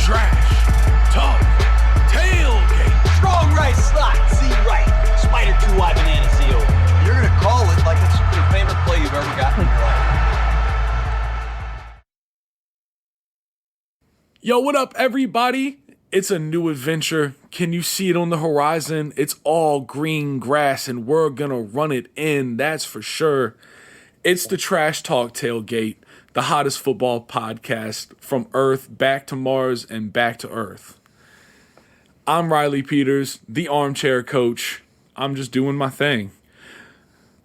Trash Talk Tailgate. Strong right slot, Z right. Spider 2Y banana seal. You're going to call it like it's your favorite play you've ever gotten in your life. Yo, what up, everybody? It's a new adventure. Can you see it on the horizon? It's all green grass, and we're gonna run it in, that's for sure. It's the Trash Talk Tailgate, the hottest football podcast from Earth back to Mars and back to Earth. I'm Riley Peters, the armchair coach. I'm just doing my thing.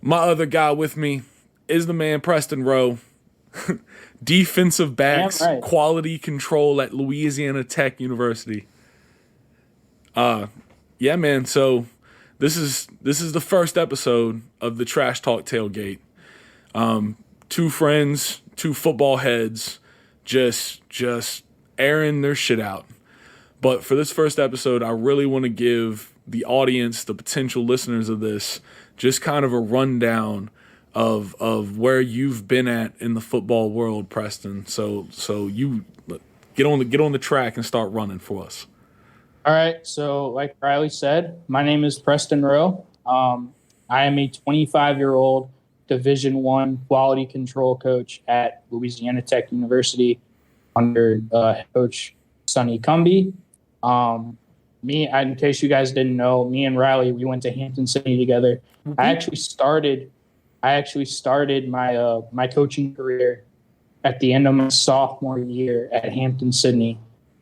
My other guy with me is the man Preston Rowe. Defensive backs, right. Quality control at Louisiana Tech University. Yeah, man. So this is the first episode of the Trash Talk Tailgate. Two friends, two football heads, just airing their shit out. But for this first episode, I really want to give the audience, the potential listeners of this, just kind of a rundown of where you've been at in the football world, Preston. So you get on the track and start running for us. All right. So like Riley said, my name is Preston Rowe. I am a 25-year-old Division I quality control coach at Louisiana Tech University under head coach Sonny Cumbie. In case you guys didn't know, me and Riley, we went to Hampton City together. Mm-hmm. I actually started my coaching career at the end of my sophomore year at Hampton Sydney,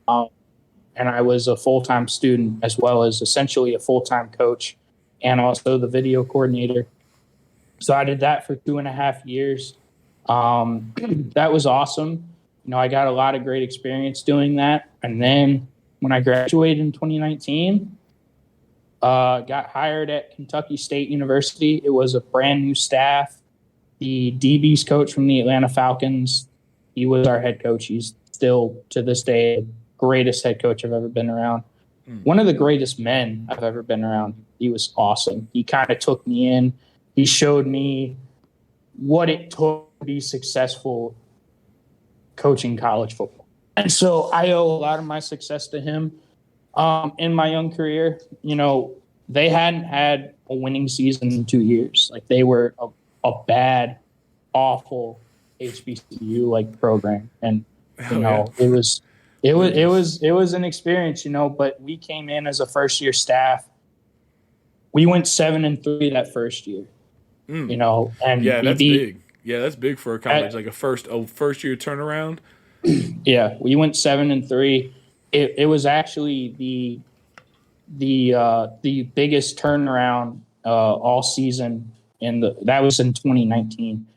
and I was a full-time student as well as essentially a full-time coach and also the video coordinator. So I did that for 2.5 years. That was awesome. You know, I got a lot of great experience doing that. And then when I graduated in 2019, got hired at Kentucky State University. It was a brand new staff. The DB's coach from the Atlanta Falcons, he was our head coach. He's still, to this day, the greatest head coach I've ever been around. One of the greatest men I've ever been around. He was awesome. He kind of took me in. He showed me what it took to be successful coaching college football. And so I owe a lot of my success to him. In my young career, you know, they hadn't had a winning season in 2 years. Like, they were a bad, awful HBCU like program, and you know, it was an experience, you know. But we came in as a first year staff. We went 7-3 that first year, you know, and yeah, that's big. Yeah, that's big for a college, like a first year turnaround. Yeah, we went 7-3. It was actually the biggest turnaround all season, that was in 2019.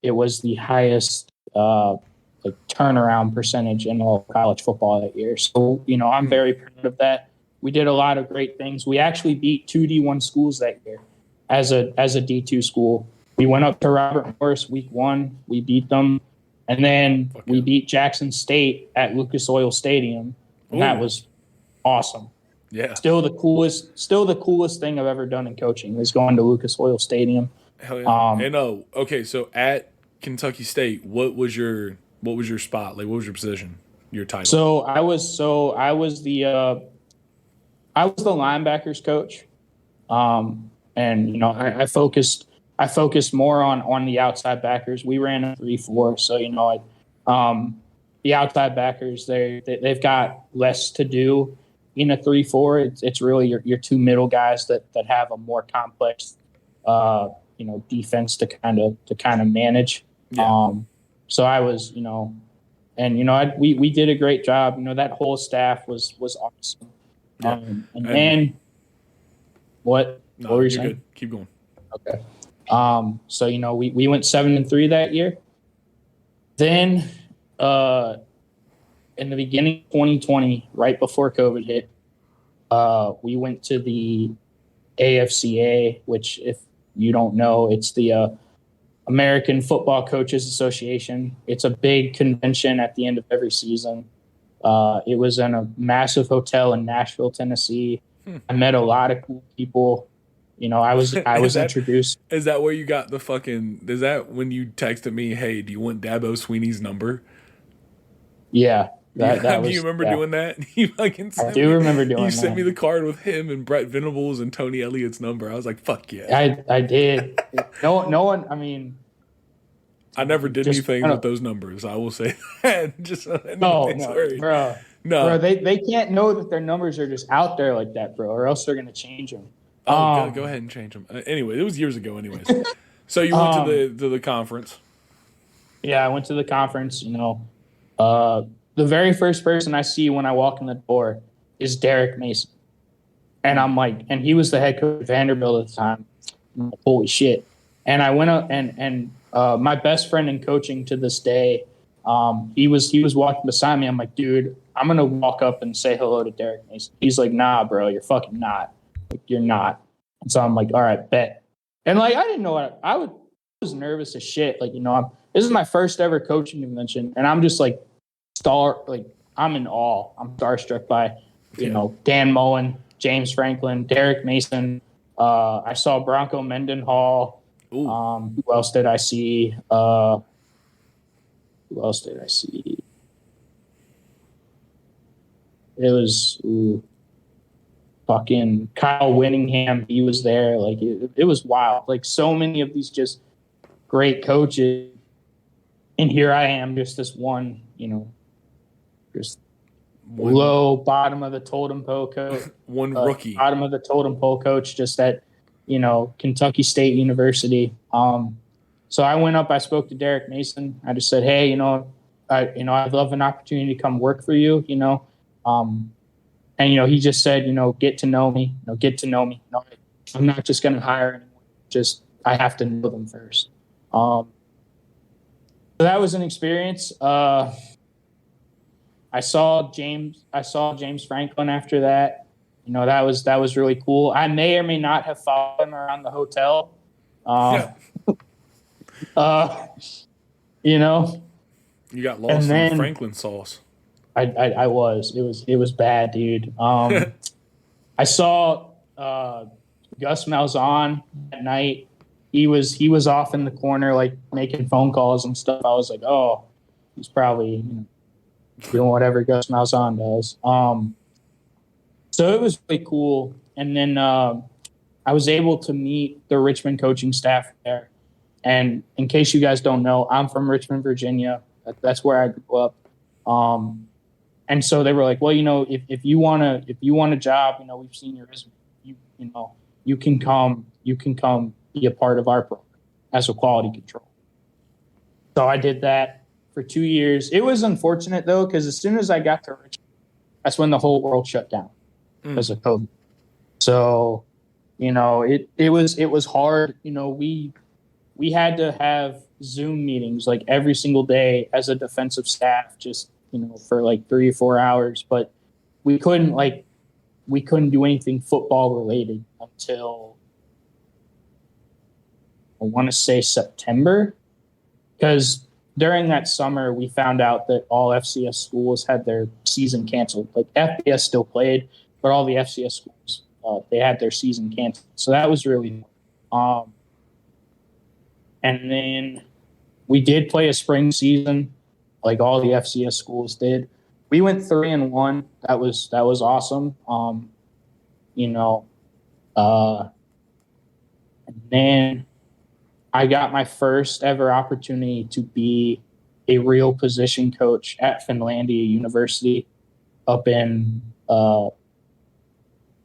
It was the highest turnaround percentage in all college football that year. So, you know, I'm very proud of that. We did a lot of great things. We actually beat 2 D1 schools that year as a D2 school. We went up to Robert Morris week 1. We beat them. And then we beat Jackson State at Lucas Oil Stadium, and that was awesome. Yeah. Still the coolest thing I've ever done in coaching is going to Lucas Oil Stadium. Hell yeah. Okay, so at Kentucky State, what was your spot? Like, what was your position? Your title? So I was the linebackers coach. And you know, I focused more on the outside backers. We ran a 3-4, so you know, the outside backers they've got less to do in a 3-4. It's really your two middle guys that have a more complex, you know, defense to kind of manage. Yeah. So I was, you know, and you know, we did a great job. You know, that whole staff was awesome. Yeah. And what? No, what were you you're saying? good. Keep going. Okay. So, you know, we went 7-3 that year. Then in the beginning of 2020, right before COVID hit, we went to the AFCA, which, if you don't know, it's the American Football Coaches Association. It's a big convention at the end of every season. It was in a massive hotel in Nashville, Tennessee. I met a lot of cool people. You know, I was introduced. Is that where you got the fucking? Is that when you texted me, "Hey, do you want Dabo Sweeney's number?" Yeah, That Do was, you remember yeah. doing that? You fucking I do remember doing You sent that. me the card with him and Brett Venables and Tony Elliott's number. I was like, fuck yeah. I did. No one. I mean, I never did just anything kind with of. those numbers. I will say that. Just so No, anybody's no, worried. bro. No. They can't know that their numbers are just out there like that, bro, or else they're gonna change them. Oh, go ahead and change them. Anyway, it was years ago. Anyways, so you went to the conference. Yeah, I went to the conference. The very first person I see when I walk in the door is Derek Mason, and I'm like, and he was the head coach of Vanderbilt at the time. I'm like, holy shit! And I went up and my best friend in coaching to this day, he was walking beside me. I'm like, dude, I'm gonna walk up and say hello to Derek Mason. He's like, nah, bro, you're fucking not. Like, you're not. And so I'm like, all right, bet. And like, I didn't know what I was nervous as shit. Like, this is my first ever coaching convention, and I'm just like I'm in awe. I'm starstruck by, Dan Mullen, James Franklin, Derek Mason. I saw Bronco Mendenhall. Ooh. Who else did I see? It was fucking Kyle Winningham. He was there. Like it was wild. Like so many of these just great coaches, and here I am, just this one, just low bottom of the totem pole coach. One rookie. Bottom of the totem pole coach, just at Kentucky State University. So I went up. I spoke to Derek Mason. I just said, hey, I'd love an opportunity to come work for you. And he just said, get to know me. Get to know me. I'm not just going to hire anyone. Just I have to know them first. So that was an experience. I saw James Franklin after that. That was really cool. I may or may not have followed him around the hotel. You got lost in Franklin sauce. I was. It was bad, dude. I saw Gus Malzahn at night. He was off in the corner, like making phone calls and stuff. I was like, oh, he's probably doing whatever Gus Malzahn does. So it was really cool. And then I was able to meet the Richmond coaching staff there. And in case you guys don't know, I'm from Richmond, Virginia. That's where I grew up. And so they were like, well, if you want a job, we've seen your resume. You can come be a part of our program as a quality control. So I did that for 2 years. It was unfortunate though, because as soon as I got to Richmond, that's when the whole world shut down because of COVID. So, it was hard. We had to have Zoom meetings like every single day as a defensive staff, just for like 3 or 4 hours, but we couldn't do anything football related until I want to say September, because during that summer we found out that all FCS schools had their season canceled. Like FBS still played, but all the FCS schools they had their season canceled. So that was really and then we did play a spring season, like all the FCS schools did. We went 3-1. That was awesome. And then I got my first ever opportunity to be a real position coach at Finlandia University up in the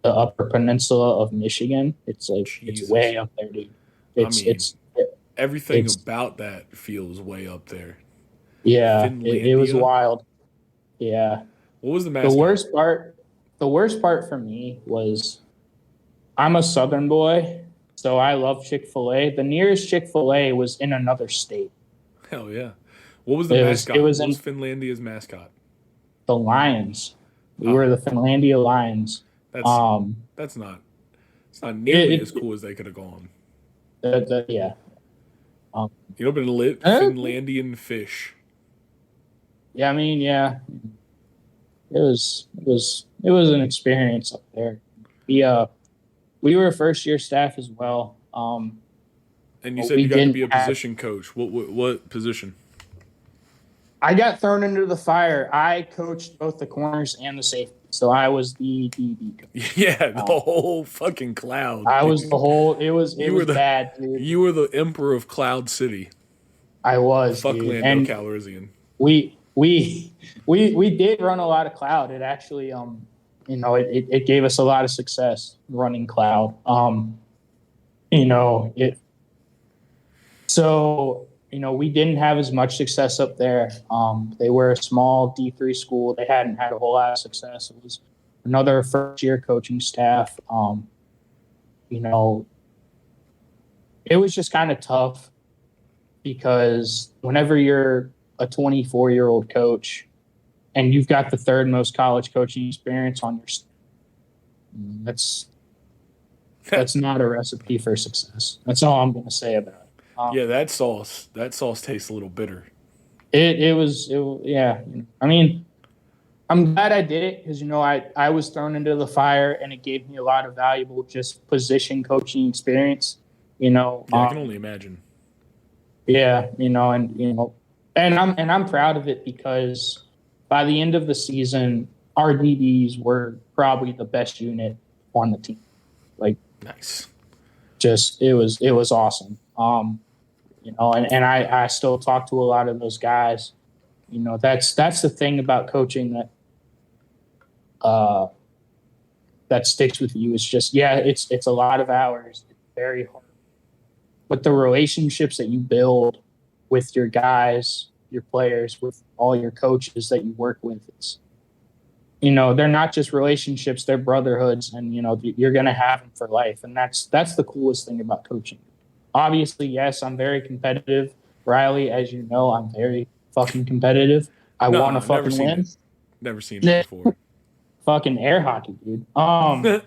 Upper Peninsula of Michigan. It's like It's way up there, dude. Everything about that feels way up there. Yeah, it was wild. Yeah. What was the mascot? The worst part for me was I'm a Southern boy, so I love Chick-fil-A. The nearest Chick-fil-A was in another state. Hell yeah. What was the mascot? What was Finlandia's mascot? The Lions. We were the Finlandia Lions. It's not nearly as cool as they could have gone. Yeah. Been lit Finlandian fish. Yeah, I mean, yeah. It was an experience up there. We were first year staff as well. And you said you got to be a position coach. What position? I got thrown into the fire. I coached both the corners and the safety, so I was the DB coach. Yeah, the whole fucking cloud. I was dude. the whole. It was You were the bad, dude. you were the emperor of Cloud City. I was, Fuck dude. Lando And Calrissian. we did run a lot of cloud. It actually it gave us a lot of success running cloud. We didn't have as much success up there. They were a small D3 school. They hadn't had a whole lot of success. It was another first year coaching staff. It was just kind of tough because whenever you're a 24-year-old coach and you've got the third most college coaching experience on your staff, that's not a recipe for success. That's all I'm going to say about it. Yeah, that sauce tastes a little bitter. Yeah. I mean, I'm glad I did it because, I was thrown into the fire and it gave me a lot of valuable just position coaching experience, Yeah, I can only imagine. Yeah, and I'm proud of it because by the end of the season, our DBs were probably the best unit on the team. Like, Nice. just it was awesome. And I still talk to a lot of those guys. That's the thing about coaching that sticks with you. It's just, it's a lot of hours. It's very hard. But the relationships that you build with your guys, your players, with all your coaches that you work with, they're not just relationships, they're brotherhoods, and you're going to have them for life. And that's the coolest thing about coaching. Obviously, yes, I'm very competitive. Riley, as you know, I'm very fucking competitive. I want to fucking win. Never seen it before. Fucking air hockey, dude. But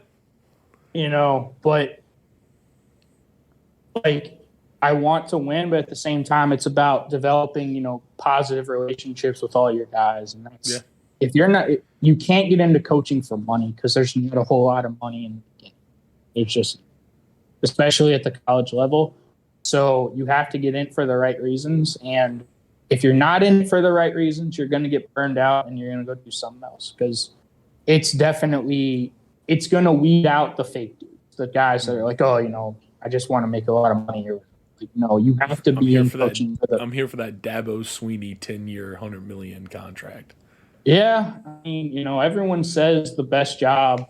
like, I want to win, but at the same time, it's about developing, positive relationships with all your guys. And that's, if you're not, you can't get into coaching for money because there's not a whole lot of money in the game. It's just, especially at the college level. So you have to get in for the right reasons. And if you're not in for the right reasons, you're going to get burned out and you're going to go do something else because it's going to weed out the fake dudes, the guys that are like, I just want to make a lot of money. Or like, no, you have to be in coaching. I'm here for that Dabo Sweeney 10-year, $100 million contract. Yeah. I mean, everyone says the best job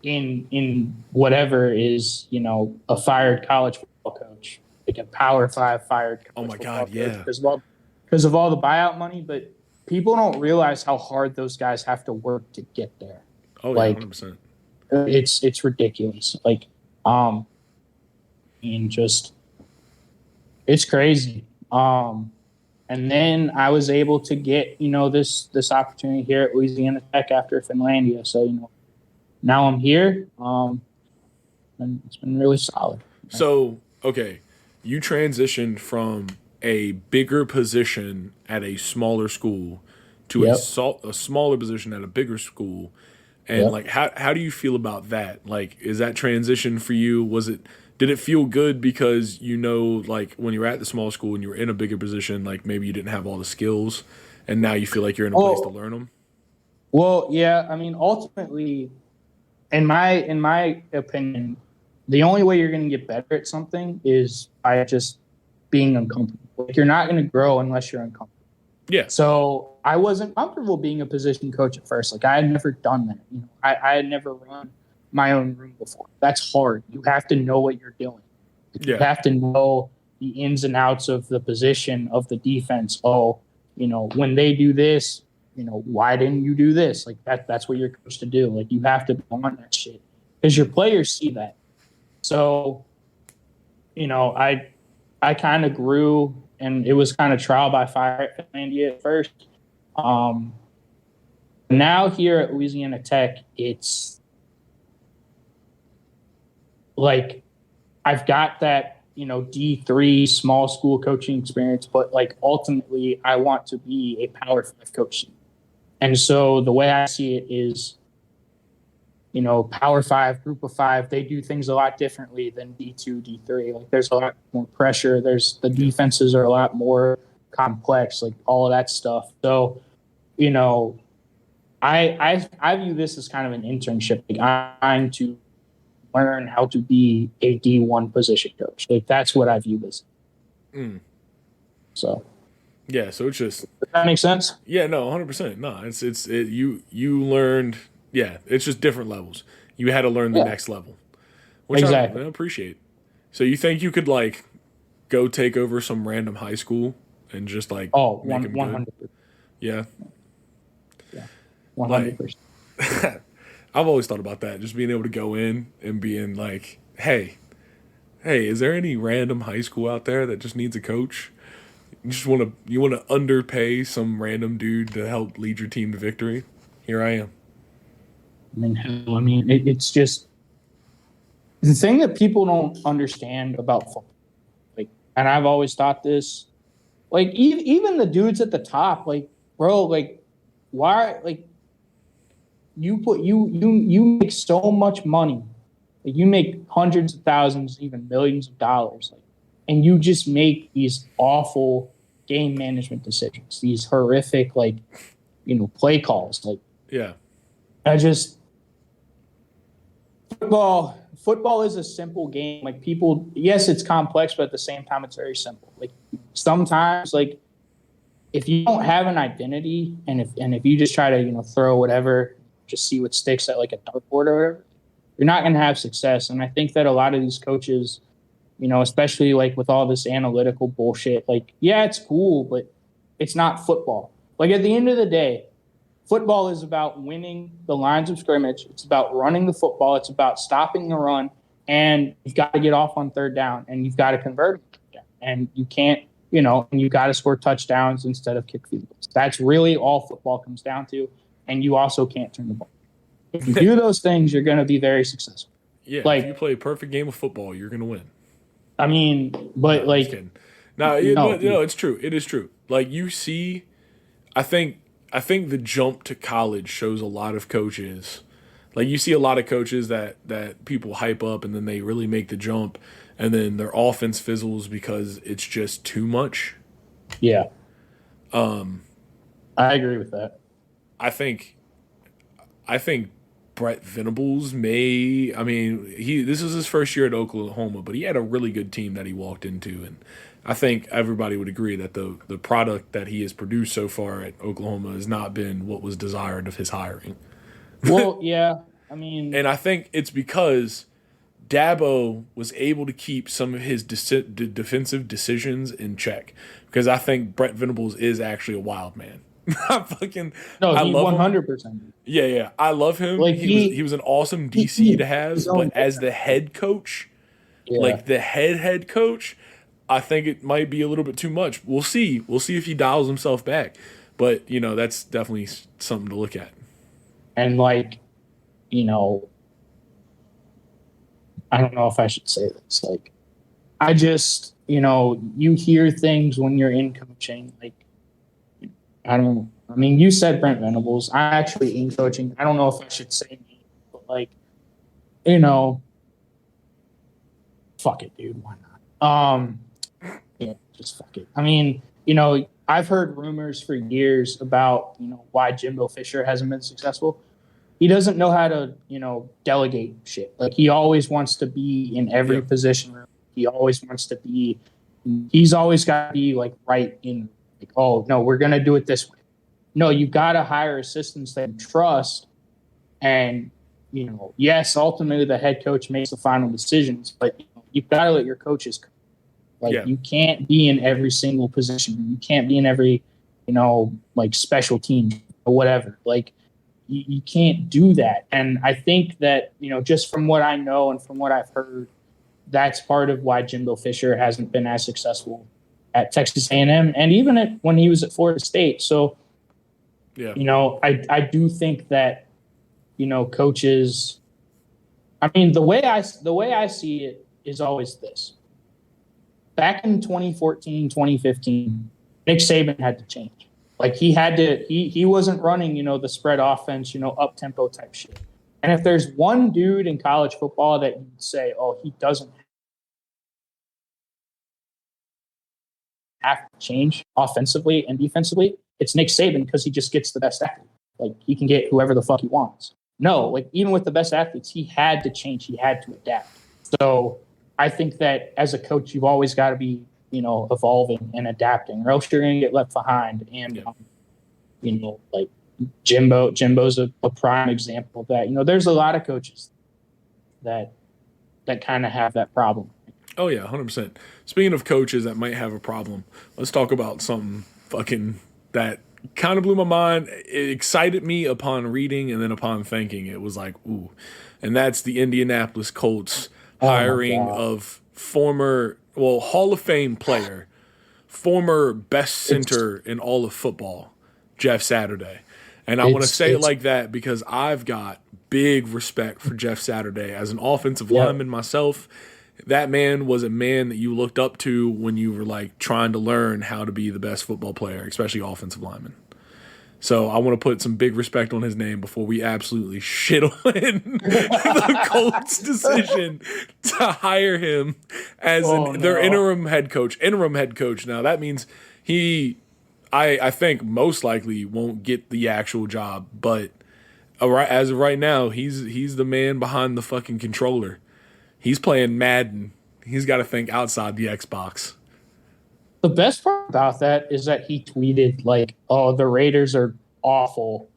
in whatever is, a fired college football coach, like a Power 5 fired college oh my God, yeah. Because of all the buyout money, but people don't realize how hard those guys have to work to get there. Oh, yeah, 100%. It's ridiculous. Like, and just, it's crazy. And then I was able to get, this opportunity here at Louisiana Tech after Finlandia. So, now I'm here. And it's been really solid. So, okay, you transitioned from a bigger position at a smaller school to a smaller position at a bigger school. And like, how do you feel about that? Like, is that transition for you? Did it feel good because, like when you were at the small school and you were in a bigger position, like maybe you didn't have all the skills and now you feel like you're in a place to learn them? Well, yeah. I mean, ultimately, in my opinion, the only way you're going to get better at something is by just being uncomfortable. Like, you're not going to grow unless you're uncomfortable. Yeah. So I wasn't comfortable being a position coach at first. Like, I had never done that. I had never run my own room before. That's hard. You have to know what you're doing. You have to know the ins and outs of the position of the defense. When they do this, why didn't you do this? Like, that's what you're supposed to do. Like, you have to be on that shit because your players see that. So, I kind of grew, and it was kind of trial by fire at Finlandia at first. Now here at Louisiana Tech, it's like I've got that, D3 small school coaching experience, but like ultimately I want to be a Power 5 coach. And so the way I see it is, Power 5, Group of 5, they do things a lot differently than D2, D3. Like, there's a lot more pressure. The defenses are a lot more complex, like all of that stuff. So, you know, I view this as kind of an internship. Like I'm trying to learn how to be a D1 position coach. Like that's what I view this. So Yeah, so it's just does that make sense? yeah, no, 100%. No, you learned. Yeah, it's just different levels. You had to learn the Yeah, next level, which I exactly. appreciate. So you think you could like go take over some random high school and just like Oh, make them good? 100%. Yeah, Yeah, like 100%. I've always thought about that, just being able to go in and being like, hey, is there any random high school out there that just needs a coach? You want to underpay some random dude to help lead your team to victory? Here I am. It's just the thing that people don't understand about football. Like, and I've always thought this. Like, even the dudes at the top, like, bro, like, why, like, you make so much money, like, you make hundreds of thousands, even millions of dollars, like, and you just make these awful game management decisions, these horrific, like, play calls, like, Yeah, I just football is a simple game. Like people, yes, it's complex, but at the same time, it's very simple. Like sometimes, like if you don't have an identity, and if you just try to throw whatever, just see what sticks at like a dartboard or whatever, you're not going to have success. And I think that a lot of these coaches, especially like with all this analytical bullshit, like yeah, it's cool, but it's not football. Like at the end of the day, football is about winning the lines of scrimmage. It's about running the football. It's about stopping the run. And you've got to get off on third down, and you've got to convert it. And you can't, and you got to score touchdowns instead of kick field goals. That's really all football comes down to. And you also can't turn the ball. If you do those things, you're going to be very successful. yeah. Like, if you play a perfect game of football, you're gonna win. I mean, but No, like, just kidding. No, it's true. It is true. Like you see, I think the jump to college shows a lot of coaches. Like you see a lot of coaches that people hype up and then they really make the jump and then their offense fizzles because it's just too much. yeah. I agree with that. I think Brett Venables may. I mean, this is his first year at Oklahoma, but he had a really good team that he walked into, and I think everybody would agree that the product that he has produced so far at Oklahoma has not been what was desired of his hiring. Well, yeah. I mean, And I think it's because Dabo was able to keep some of his defensive decisions in check. Because I think Brett Venables is actually a wild man. I he love him. 100%. Yeah. I love him. Like He was an awesome DC to have, but as the head coach, Yeah. like the head coach, I think it might be a little bit too much. We'll see. We'll see if he dials himself back. But, that's definitely something to look at. And like, I don't know if I should say this. Like, I just, you hear things when you're in coaching. Like, you said Brent Venables. I actually in coaching. I don't know if I should say names, but like, fuck it, dude. Why not? Yeah, just fuck it. I've heard rumors for years about, why Jimbo Fisher hasn't been successful. He doesn't know how to, delegate shit. Like he always wants to be in every position room. He always wants to be. He's always got to be like right in. Like, oh no, we're gonna do it this way. No, you got to hire assistants that you trust, and yes, ultimately the head coach makes the final decisions, but you've got to let your coaches. You can't be in every single position. You can't be in every, like special team or whatever. Like. You can't do that. And I think that, just from what I know and from what I've heard, that's part of why Jimbo Fisher hasn't been as successful at Texas A&M and even when he was at Florida State. So, I do think that, coaches, the way I see it is always this. Back in 2014, 2015, Nick Saban had to change. Like he had to, he wasn't running, the spread offense, up tempo type shit. And if there's one dude in college football that you'd say, oh, he doesn't have to change offensively and defensively, it's Nick Saban because he just gets the best athlete. Like, he can get whoever the fuck he wants. No, like, even with the best athletes, he had to change. He had to adapt. So I think that as a coach, you've always got to be, evolving and adapting, or else you're going to get left behind. And, like Jimbo's a prime example of that. There's a lot of coaches that kind of have that problem. Oh, yeah, 100%. Speaking of coaches that might have a problem, let's talk about something fucking that kind of blew my mind. It excited me upon reading and then upon thinking. It was like, ooh. And that's the Indianapolis Colts hiring of former, Hall of Fame player, former best center in all of football, Jeff Saturday. And I want to say it like that because I've got big respect for Jeff Saturday. As an offensive lineman myself, that man was a man that you looked up to when you were like trying to learn how to be the best football player, especially offensive lineman. So I want to put some big respect on his name before we absolutely shit on the Colts' decision to hire him as their interim head coach. Now that means I think most likely won't get the actual job, but as of right now, he's the man behind the fucking controller. He's playing Madden. He's got to think outside the Xbox. The best part about that is that he tweeted like, "Oh, the Raiders are awful,"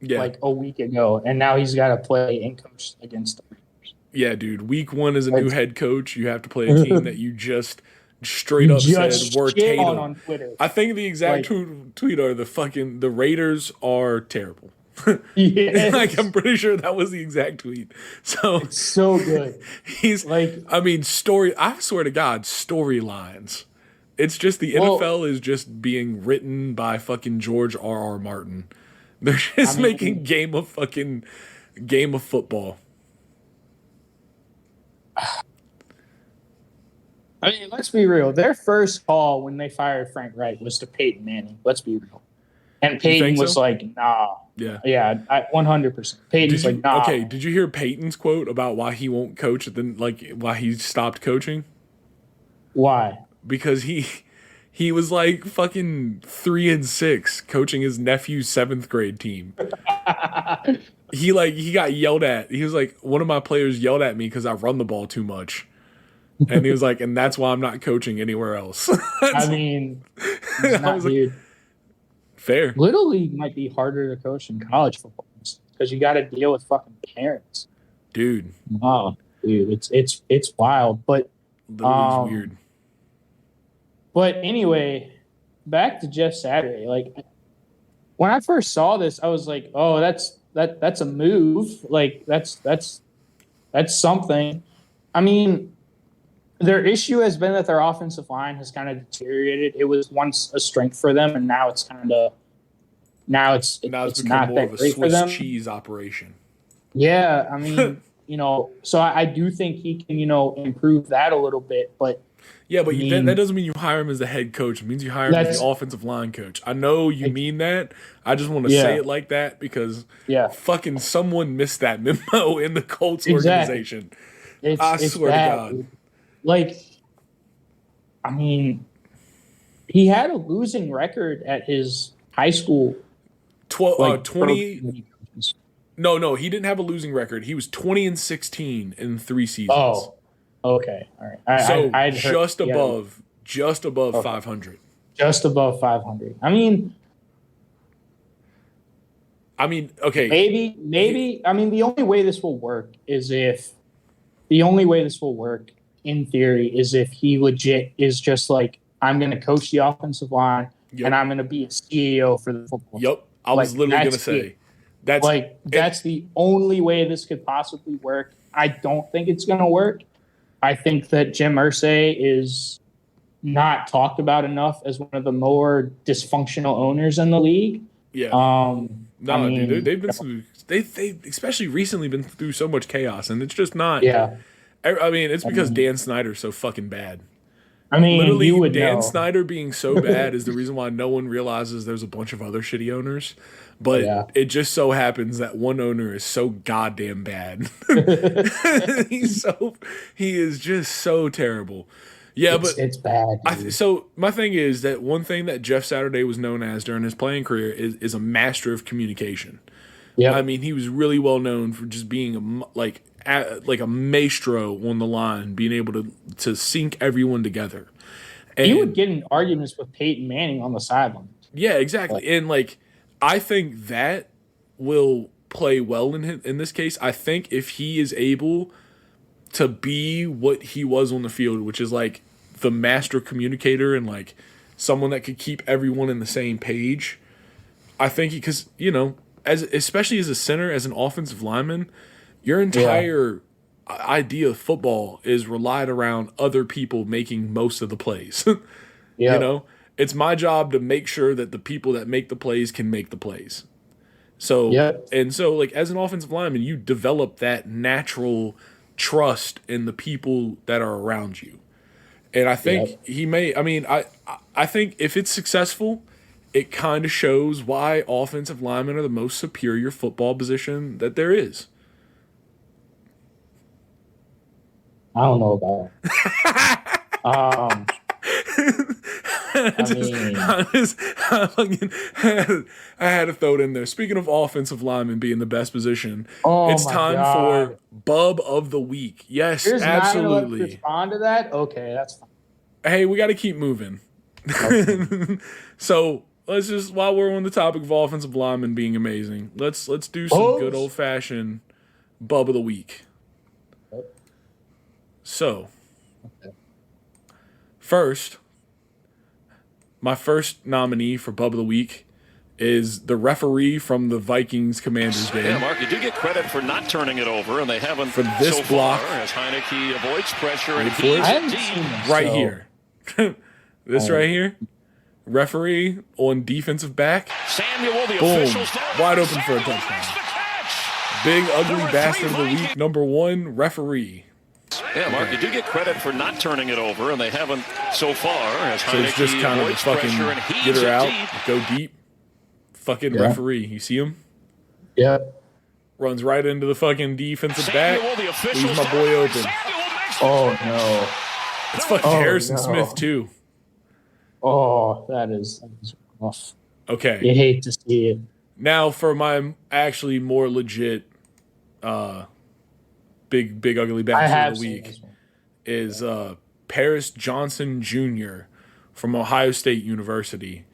like a week ago, and now he's got to play and coach against the Raiders. Yeah, dude. Week 1 as a new head coach, you have to play a team that you just straight up said were Tatum. On Twitter. I think the exact tweet are the Raiders are terrible. Yes. Like, I'm pretty sure that was the exact tweet. So it's so good. He's like, I swear to God, storylines. It's just the NFL is just being written by fucking George R.R. Martin. They're just making game of football. I mean, let's be real. Their first call when they fired Frank Reich was to Peyton Manning. Let's be real. And Peyton was like, nah. Yeah, 100%. Peyton's like, nah. Okay, did you hear Peyton's quote about why he won't coach, why he stopped coaching? Why? Because he was like fucking 3-6 coaching his nephew's 7th grade team. He got yelled at. He was like, one of my players yelled at me because I run the ball too much. And he was like, and that's why I'm not coaching anywhere else. I mean, it's not weird. Fair. Little League might be harder to coach than college football because you got to deal with fucking parents. Dude. Oh, dude, it's wild. But Little League's weird. But anyway, back to Jeff Saturday. Like, when I first saw this, I was like, "Oh, that's a move. Like, that's something." I mean, their issue has been that their offensive line has kind of deteriorated. It was once a strength for them, and now it's kind of it's become not more that of a great for them. Swiss cheese operation. Yeah, I mean, so I do think he can, improve that a little bit, but. Yeah, but that doesn't mean you hire him as the head coach. It means you hire him as the offensive line coach. I know you mean that. I just want to say it like that because fucking someone missed that memo in the Colts organization. I swear to God. Dude. Like, I mean, he had a losing record at his high school. 20. No, he didn't have a losing record. He was 20-16 in 3 seasons. Oh. Okay, all right. I'd just above 500. Just above 500. I mean, okay. Maybe. I mean, the only way this will work in theory is if he legit is just like, I'm going to coach the offensive line and I'm going to be a CEO for the football team. Yep, I was literally going to say that's the only way this could possibly work. I don't think it's going to work. I think that Jim Irsay is not talked about enough as one of the more dysfunctional owners in the league. Yeah. Dude, they've been they especially recently been through so much chaos, and it's just not. Yeah. I mean, it's because Dan Snyder's so fucking bad. I mean, literally, Dan Snyder being so bad is the reason why no one realizes there's a bunch of other shitty owners. But it just so happens that one owner is so goddamn bad. He is just so terrible. Yeah, it's bad. Dude. so my thing is that one thing that Jeff Saturday was known as during his playing career is a master of communication. Yep. I mean, he was really well known for just being like a maestro on the line, being able to sync everyone together. And he would get in arguments with Peyton Manning on the sideline. yeah, exactly. And like, I think that will play well in this case. I think if he is able to be what he was on the field, which is like the master communicator and like someone that could keep everyone in the same page. I think because especially as a center, as an offensive lineman, your entire idea of football is relied around other people making most of the plays. It's my job to make sure that the people that make the plays can make the plays. So like as an offensive lineman, you develop that natural trust in the people that are around you. And I think he may. I mean, I think if it's successful, it kind of shows why offensive linemen are the most superior football position that there is. I don't know about I had to throw it in there. Speaking of offensive linemen being the best position, it's time for Bub of the Week. Yes, absolutely. Not respond to that? Okay, that's fine. Hey, we got to keep moving. Okay. So let's just, while we're on the topic of offensive linemen being amazing, let's do some good old fashioned Bub of the Week. So, first, my first nominee for Bub of the Week is the referee from the Vikings Commanders game. Yeah, Mark, you do get credit for not turning it over, and they haven't for this so block. Far, as Heineke avoids pressure and right here. This right here. Referee on defensive back. Samuel, the boom, officials wide open for a touchdown. Big ugly bastard of the week, number 1, referee. Yeah, Mark, you do get credit for not turning it over, and they haven't so far. As so it's just kind of a fucking get her out, go deep. Fucking referee. You see him? Yeah. Runs right into the fucking defensive back. Leaves my boy open. Oh, no. It's fucking Harrison Smith, too. Oh, that is rough. Okay. You hate to see it. Now, for my actually more legit big ugly bastard of the week is Paris Johnson Jr. from Ohio State University.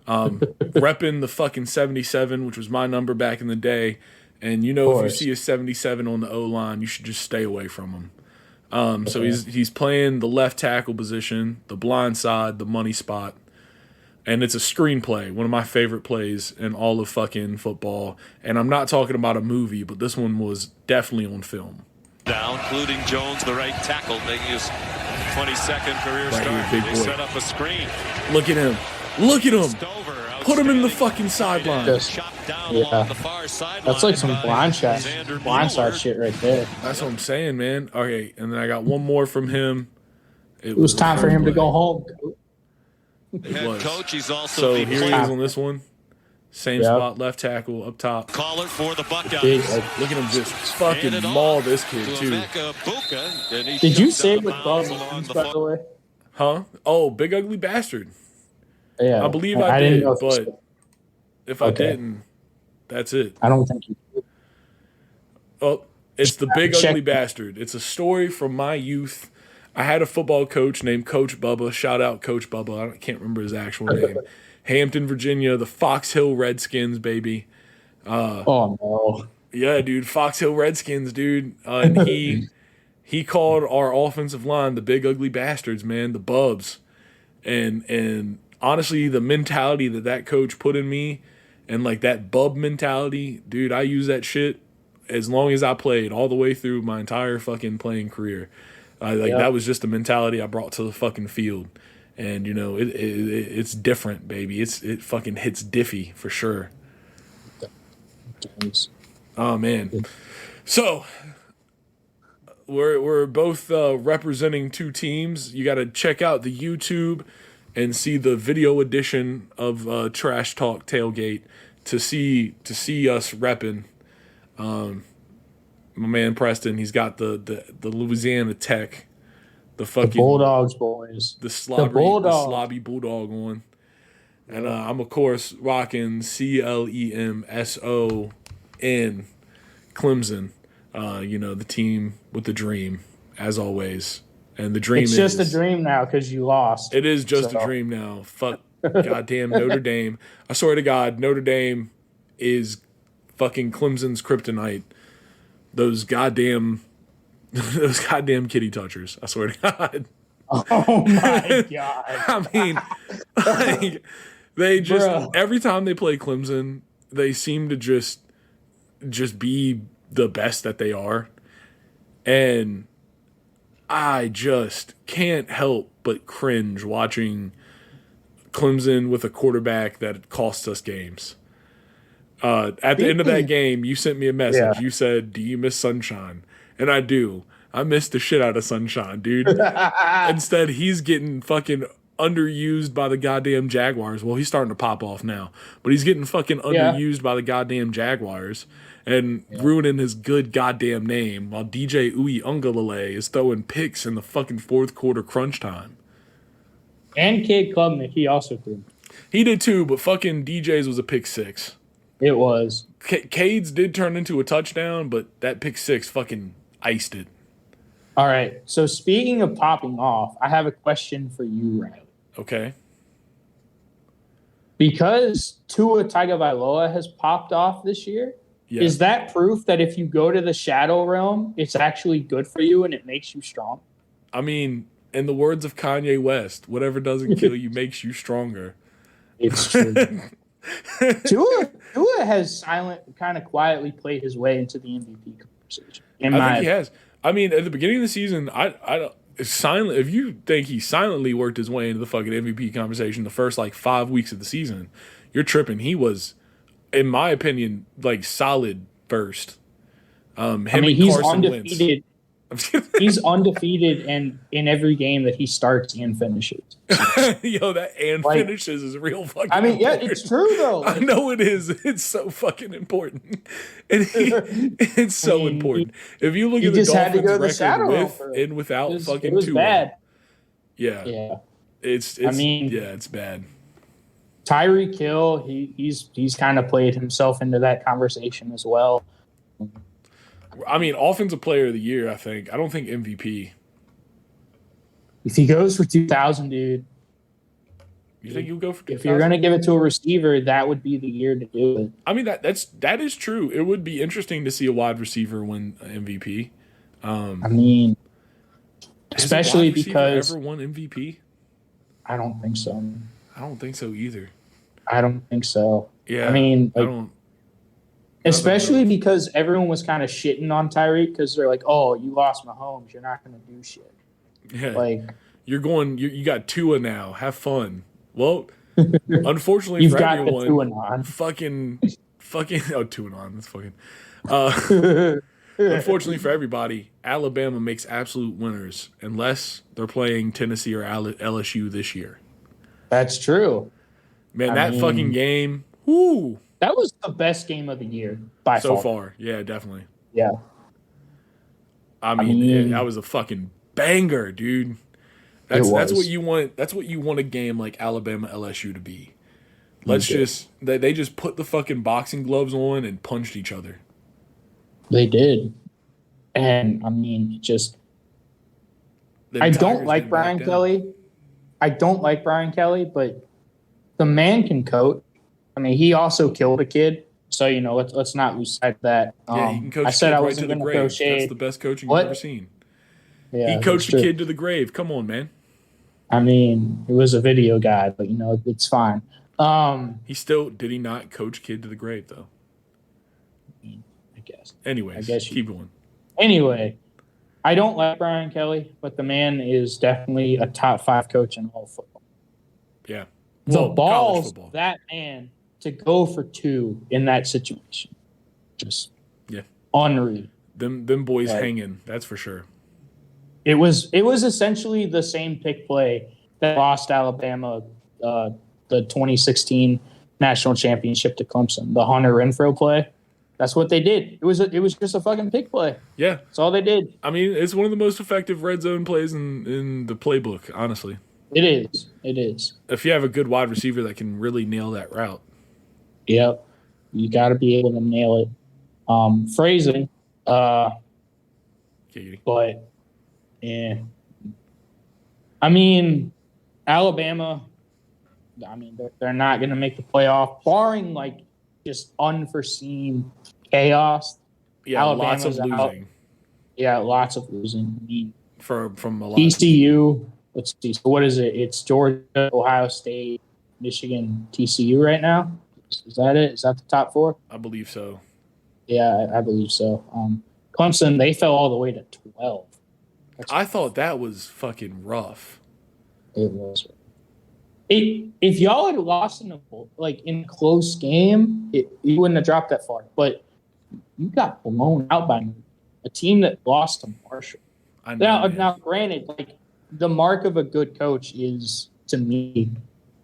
Repping the fucking 77, which was my number back in the day. And if you see a 77 on the O-line, you should just stay away from him. So he's playing the left tackle position, the blind side, the money spot. And it's a screenplay, one of my favorite plays in all of fucking football. And I'm not talking about a movie, but this one was definitely on film. Down, including Jones, the right tackle, making his 22nd career start. They set up a screen. Look at him. Look at him. Put him in the fucking sideline. That's like some blindside shit right there. That's what I'm saying, man. Okay, and then I got one more from him. It was time for him to go home. Head coach, he's also so here he is on this one. Same spot, left tackle, up top. Caller for the Buckeyes. Look at him just fucking maul this kid, too. Did you say with Buzz, by the way? Huh? Oh, big ugly bastard. Yeah. I believe I did, but if I didn't, that's it. I don't think you did. Oh, it's the big ugly bastard. It's a story from my youth. I had a football coach named Coach Bubba. Shout out Coach Bubba. I can't remember his actual name. Hampton, Virginia, the Fox Hill Redskins, baby. Oh, no. Yeah, dude. Fox Hill Redskins, dude. And he called our offensive line the big ugly bastards, man, the Bubs. And honestly, the mentality that coach put in me and like that bub mentality, dude, I use that shit as long as I played all the way through my entire fucking playing career. That was just the mentality I brought to the fucking field. And, it's different, baby. It fucking hits diffy for sure. Oh, man. So we're both representing two teams. You got to check out the YouTube and see the video edition of Trash Talk Tailgate to see us repping. My man Preston, he's got the Louisiana Tech, The fucking Bulldogs, boys. the slobby bulldog one. And I'm of course rocking CLEMSON Clemson. The team with the dream, as always. And the dream it's just a dream now because you lost. It is just a dream now. Fuck goddamn Notre Dame. I swear to God, Notre Dame is fucking Clemson's kryptonite. Those goddamn kitty touchers. I swear to God. Oh my God. I mean, they just every time they play Clemson, they seem to just be the best that they are. And I just can't help but cringe watching Clemson with a quarterback that costs us games. At the end of that game, you sent me a message. Yeah. You said, "Do you miss sunshine?" And I do. I miss the shit out of sunshine, dude. Instead, he's getting fucking underused by the goddamn Jaguars. Well, he's starting to pop off now, but he's getting fucking underused by the goddamn Jaguars and ruining his good goddamn name while DJ Uiagalelei is throwing picks in the fucking fourth quarter crunch time. And Cade Klubnik, he also threw. He did too, but fucking DJ's was a pick six. It was. Cade's did turn into a touchdown, but that pick six fucking iced it. All right. So speaking of popping off, I have a question for you, Riley. Okay. Because Tua Tagovailoa has popped off this year, is that proof that if you go to the shadow realm, it's actually good for you and it makes you strong? I mean, in the words of Kanye West, whatever doesn't kill you makes you stronger. It's true. Tua has kind of quietly played his way into the MVP conversation. I think he has. I mean, at the beginning of the season, if you think he silently worked his way into the fucking MVP conversation the first 5 weeks of the season, you're tripping. He was, in my opinion, solid first. He's undefeated. He's undefeated in every game that he starts and finishes. Yo, that finishes is real fucking important. It's true though. I know it is. It's so fucking important. And it's so important. If you look at the Dolphins' record with and without fucking Tua. It was bad. Yeah. It's bad. Tyreek Hill, he's kind of played himself into that conversation as well. I mean, offensive player of the year, I think. I don't think MVP. If he goes for 2,000, dude. You think he'll go for 2,000? If you're going to give it to a receiver, that would be the year to do it. I mean, that is true. It would be interesting to see a wide receiver win MVP. Especially because ever won MVP? I don't think so. I don't think so either. I don't think so. Yeah. I don't. Especially because everyone was kind of shitting on Tyreek because they're like, "Oh, you lost Mahomes. You're not going to do shit." Yeah. You got Tua now. Have fun. Well, unfortunately for everyone, fucking Tua on. That's fucking. Unfortunately for everybody, Alabama makes absolute winners unless they're playing Tennessee or LSU this year. That's true. Man, fucking game. Whoo. That was the best game of the year by so far. Yeah, definitely. Yeah. I mean, that was a fucking banger, dude. That's what you want. That's what you want a game like Alabama LSU to be. They just put the fucking boxing gloves on and punched each other. They did. And I don't like Brian Kelly. But the man can coach. I mean, he also killed a kid, so let's not lose sight of that. Yeah, he can coach. I said I wasn't going to throw shade. That's the best coaching you've ever seen. Yeah, he coached a kid to the grave. Come on, man. I mean, it was a video guy, but it's fine. Did he not coach kid to the grave though? I guess. Anyways, keep going. Anyway, I don't like Brian Kelly, but the man is definitely a top 5 coach in all football. Yeah. The balls of that man to go for 2 in that situation. Just unreal. Them boys hanging, that's for sure. It was essentially the same pick play that lost Alabama the 2016 national championship to Clemson. The Hunter Renfrow play. That's what they did. It was just a fucking pick play. Yeah. That's all they did. I mean, it's one of the most effective red zone plays in the playbook, honestly. It is. It is. If you have a good wide receiver that can really nail that route. Yep. You got to be able to nail it. Phrasing. But, yeah. I mean, Alabama, they're not going to make the playoff, barring, like, just unforeseen chaos. Yeah, Alabama's lots of losing. Out. Yeah, lots of losing. I mean, from a lot TCU, let's see. So what is it? It's Georgia, Ohio State, Michigan, TCU right now. Is that it? Is that the top 4? I believe so. Yeah, I believe so. Clemson, they fell all the way to 12. I thought that was fucking rough. It was. If y'all had lost in a close game, you wouldn't have dropped that far. But you got blown out by a team that lost to Marshall. I know, now, granted, like the mark of a good coach is, to me,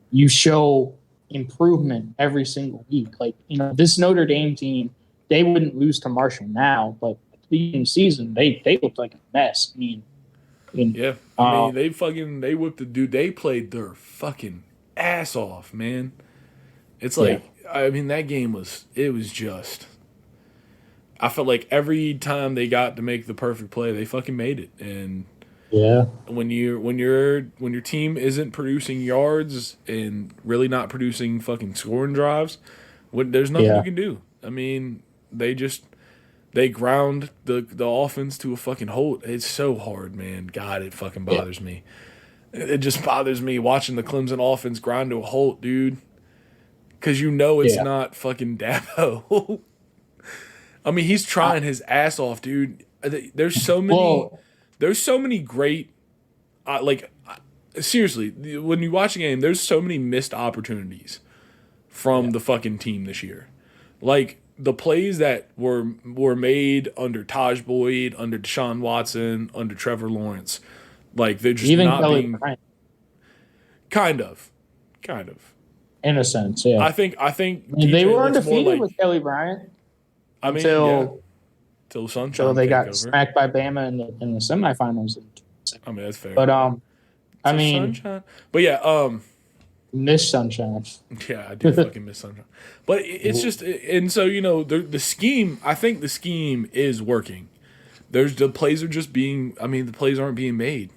you show improvement every single week. Like, this Notre Dame team, they wouldn't lose to Marshall now, but at the beginning of the season, they looked like a mess. I mean, they whipped the dude. They played their fucking ass off, man. It's like, I mean, that game was just. I felt like every time they got to make the perfect play, they fucking made it. And when your team isn't producing yards and really not producing fucking scoring drives, there's nothing you can do. I mean, they ground the offense to a fucking halt. It's so hard, man. God, it fucking bothers me. It just bothers me watching the Clemson offense grind to a halt, dude. Because it's not fucking Dabo. I mean, he's trying his ass off, dude. There's so many great, seriously, when you watch a game, there's so many missed opportunities from the fucking team this year. Like, the plays that were made under Taj Boyd, under Deshaun Watson, under Trevor Lawrence, like, they're just even not Kelly being Bryant. Kind of. In a sense, yeah. I think they were undefeated with Kelly Bryant. I mean, till Sunshine. So they got smacked by Bama in the semifinals. I mean, that's fair. But Sunshine. But yeah, miss Sunshine. Yeah, I do fucking miss Sunshine. But it's just, and so the scheme. I think the scheme is working. The plays are just being. I mean, the plays aren't being made.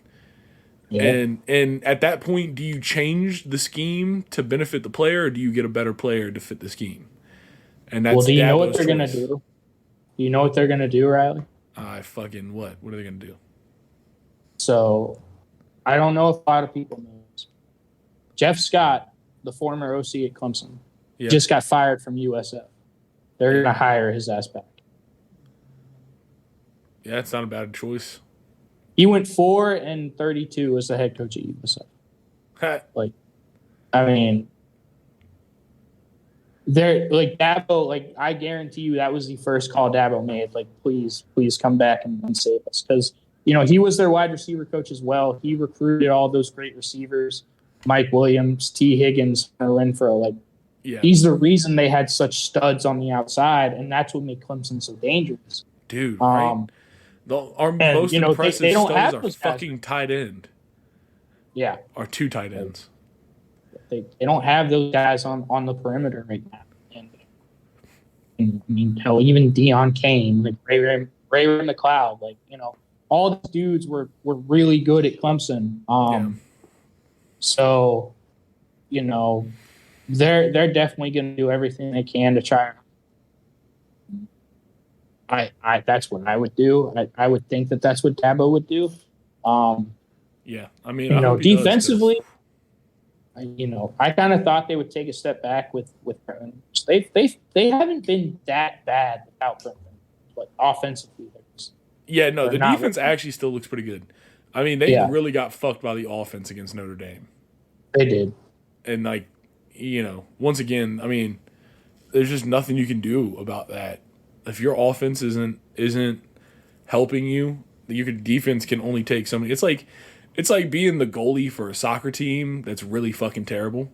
Yeah. And at that point, do you change the scheme to benefit the player, or do you get a better player to fit the scheme? And that's do you know what Dabo's they're going to do? Do you know what they're going to do, Riley? Fucking what? What are they going to do? So, I don't know if a lot of people know this. Jeff Scott, the former OC at Clemson, just got fired from USF. They're going to hire his ass back. Yeah, it's not a bad choice. He went 4-32 as the head coach at USF. I mean, Dabo, I guarantee you that was the first call Dabo made. Like, please come back and save us. Because, he was their wide receiver coach as well. He recruited all those great receivers, Mike Williams, T. Higgins, Renfro. He's the reason they had such studs on the outside, and that's what made Clemson so dangerous. Dude, right? Our most impressive studs are fucking tight end. Yeah. Or 2 tight ends. They don't have those guys on the perimeter right now. And I mean, hell, even Deion Kane, Ray McLeod, all these dudes were really good at Clemson. So, they're definitely going to do everything they can to try. That's what I would do. I would think that's what Dabo would do. Yeah, I mean, defensively. I kind of thought they would take a step back with they haven't been that bad without them, but offensively, the defense actually still looks pretty good. I mean, they really got fucked by the offense against Notre Dame. They did, and once again, I mean, there's just nothing you can do about that. If your offense isn't helping you, your defense can only take so many. It's like being the goalie for a soccer team that's really fucking terrible.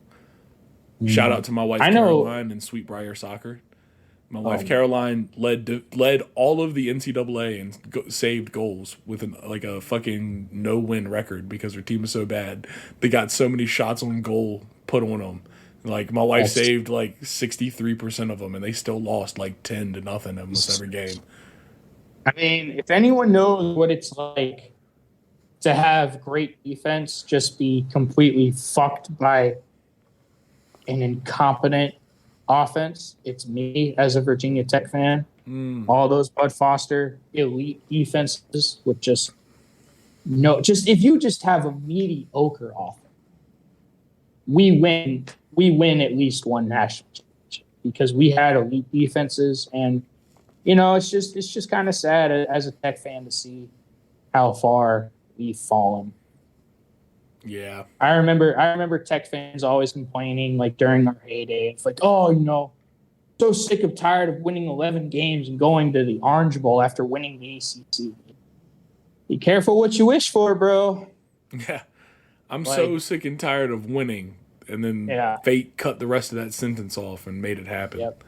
Shout out to my wife Caroline and Sweetbriar Soccer. My wife Caroline led all of the NCAA and saved goals with a fucking no-win record because her team was so bad. They got so many shots on goal put on them. Like my wife saved like 63% of them, and they still lost like 10-0 almost every game. I mean, if anyone knows what it's like to have great defense just be completely fucked by an incompetent offense, it's me as a Virginia Tech fan. All those Bud Foster elite defenses with just if you just have a mediocre offense, we win at least one national championship because we had elite defenses. And it's just kind of sad as a Tech fan to see how far we've fallen. Yeah. I remember Tech fans always complaining like during our heyday. It's like, so sick of tired of winning 11 games and going to the Orange Bowl after winning the ACC. Be careful what you wish for, bro. Yeah. I'm so sick and tired of winning. And then fate cut the rest of that sentence off and made it happen. Yep.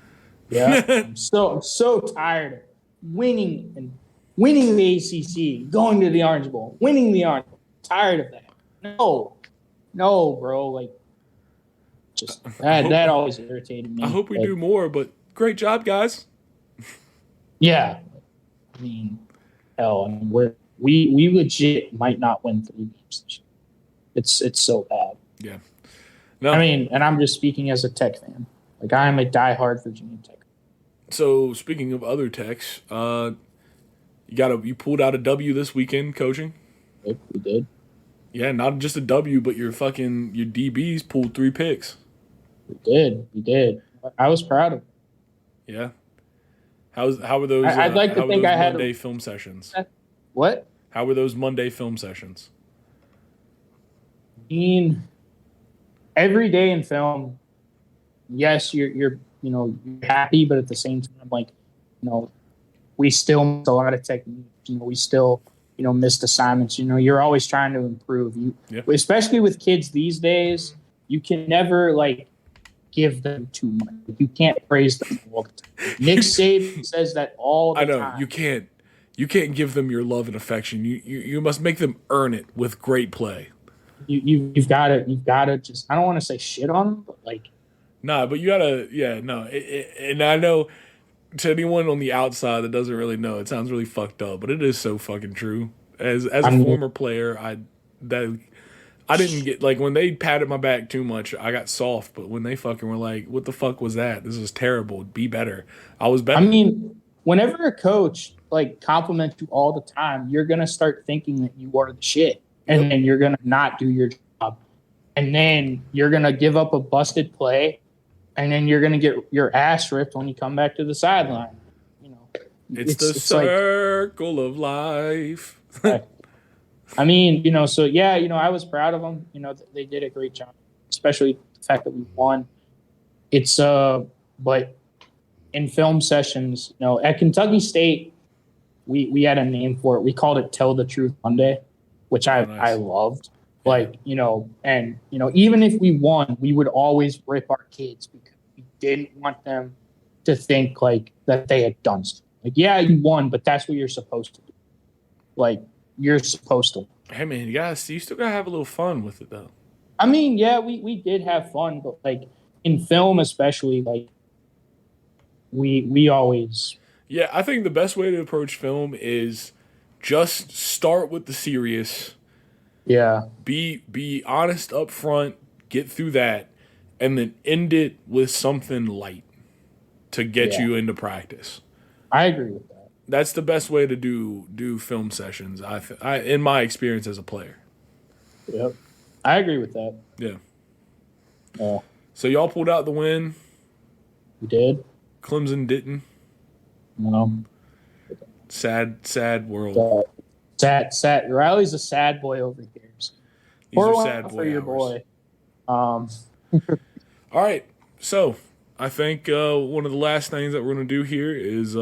Yeah. I'm so tired of winning the ACC, going to the Orange Bowl, winning the Orange Bowl. Tired of that. No, bro. Like, just that always irritated me. I hope we do more, but great job, guys. Yeah. I mean, hell, we legit might not win 3 games this year. It's so bad. Yeah. No. I mean, and I'm just speaking as a Tech fan. Like, I am a diehard Virginia Tech. So, speaking of other Techs, you pulled out a W this weekend coaching. Yep, we did. Yeah, not just a W, but your DBs pulled 3 picks. We did. I was proud of them. Yeah. How were those? I'd like to think I had Monday film sessions. What? How were those Monday film sessions? I mean, every day in film, yes, you're happy, but at the same time, like, we still missed a lot of techniques. We still missed assignments. You're always trying to improve. Especially with kids these days, you can never give them too much. You can't praise them all the time. Nick Saban says that all the time. I know you can't. You can't give them your love and affection. You must make them earn it with great play. You've got to just. I don't want to say shit on them, but but you gotta. Yeah, no. And I know to anyone on the outside that doesn't really know, it sounds really fucked up, but it is so fucking true. As a former player, I didn't get when they patted my back too much, I got soft. But when they fucking were like, "What the fuck was that? This is terrible. Be better." I was better. I mean, whenever a coach compliments you all the time, you're gonna start thinking that you are the shit, and then you're gonna not do your job, and then you're gonna give up a busted play, and then you're gonna get your ass ripped when you come back to the sideline. It's the circle of life. Right. I mean, so yeah, I was proud of them. They did a great job, especially the fact that we won. It's but in film sessions, at Kentucky State, we had a name for it. We called it "Tell the Truth Monday," which I loved. And even if we won, we would always rip our kids because we didn't want them to think that they had done something. Yeah, you won, but that's what you're supposed to do. You're supposed to. Hey man, you still gotta have a little fun with it though. I mean, yeah, we did have fun, but in film especially, we always. Yeah, I think the best way to approach film is just start with the serious. Yeah. Be honest up front, get through that, and then end it with something light to get you into practice. I agree with that. That's the best way to do film sessions. I in my experience as a player. Yep, I agree with that. Yeah. So y'all pulled out the win. We did. Clemson didn't. No. Sad world. Sad. Riley's a sad boy over here. These are sad boy for your hours. boy. All right. So I think one of the last things that we're going to do here is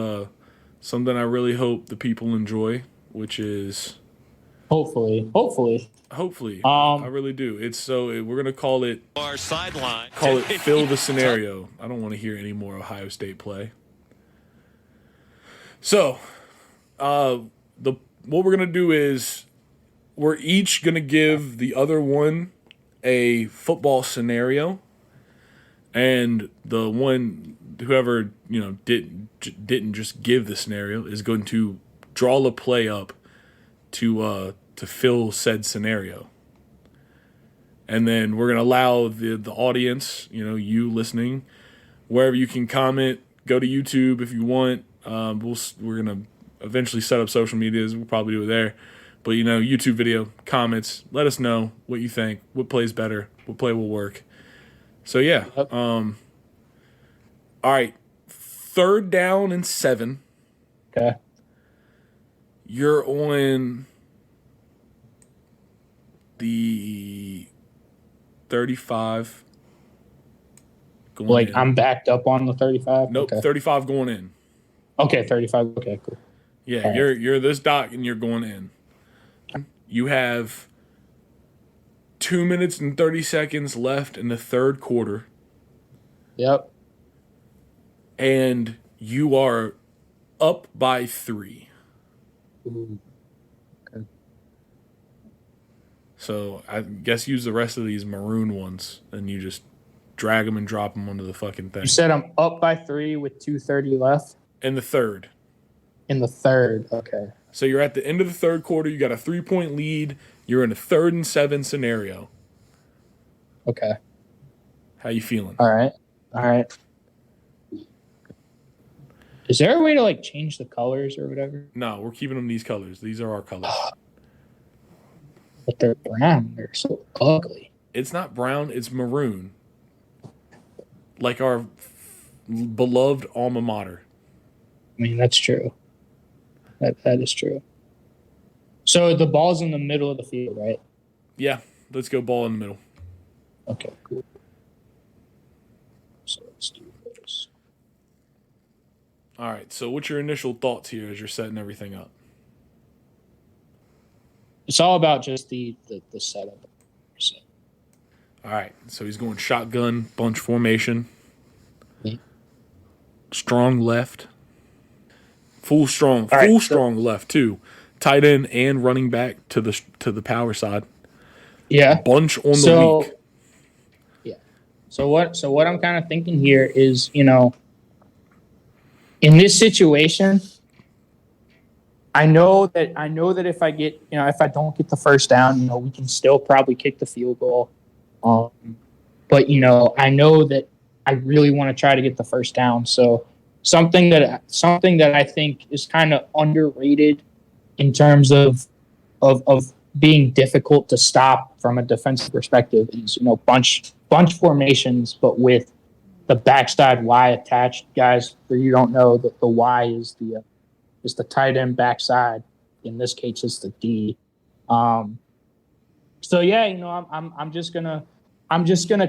something I really hope the people enjoy, which is hopefully. I really do. We're going to call it our sideline. Call it fill the scenario. I don't want to hear any more Ohio State play. So, what we're gonna do is we're each gonna give the other one a football scenario, and the one whoever didn't just give the scenario is going to draw a play up to fill said scenario. And then we're going to allow the audience, you listening, wherever you can comment, go to YouTube if you want. We're going to eventually set up social medias. We'll probably do it there. But, YouTube video, comments, let us know what you think, what plays better, what play will work. So, yeah. All right. 3rd down and 7. Okay. You're on the 35. Like in. I'm backed up on the 35? Nope, okay. 35 going in. Okay, 35. Okay, cool. Yeah, right. You're this doc and you're going in. You have 2 minutes and 30 seconds left in the 3rd quarter. Yep. And you are up by 3. Ooh. Okay. So I guess use the rest of these maroon ones and you just drag them and drop them onto the fucking thing. You said I'm up by 3 with 2:30 left? In the 3rd. In the 3rd, okay. So you're at the end of the 3rd quarter. You got a 3-point lead. You're in a 3rd and 7 scenario. Okay. How you feeling? All right. Is there a way to change the colors or whatever? No, we're keeping them these colors. These are our colors. But they're brown. They're so ugly. It's not brown. It's maroon. Like our beloved alma mater. I mean, that's true. That is true. So the ball's in the middle of the field, right? Yeah. Let's go ball in the middle. Okay, cool. So let's do this. All right. So what's your initial thoughts here as you're setting everything up? It's all about just the setup. So. All right. So he's going shotgun, bunch formation. Yeah. Strong left. Full strong left too. Tight end and running back to the power side. Yeah. Bunch on the weak. Yeah. So what I'm kind of thinking here is, in this situation, I know that if I get, if I don't get the first down, we can still probably kick the field goal. But I know that I really want to try to get the first down. So something that I think is kind of underrated in terms of being difficult to stop from a defensive perspective is bunch formations, but with the backside Y attached. Guys, for you don't know that the Y is the tight end backside. In this case, it's the D. So yeah, I'm just gonna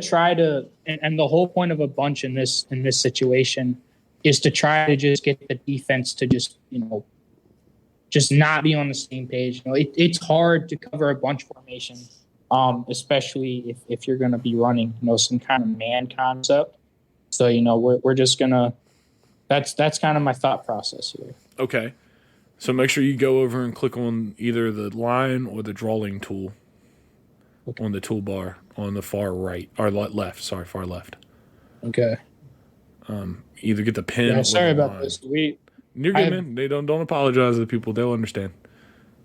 try to, and the whole point of a bunch in this situation is to try to just get the defense to just not be on the same page. It's hard to cover a bunch formation, especially if you're going to be running some kind of man concept. So we're just gonna. That's kind of my thought process here. Okay, so make sure you go over and click on either the line or the drawing tool on the toolbar on the far right or left. Sorry, far left. Okay. Either get the pen. Yeah, or sorry the about line. this. You're good, man. They don't apologize to the people. They'll understand.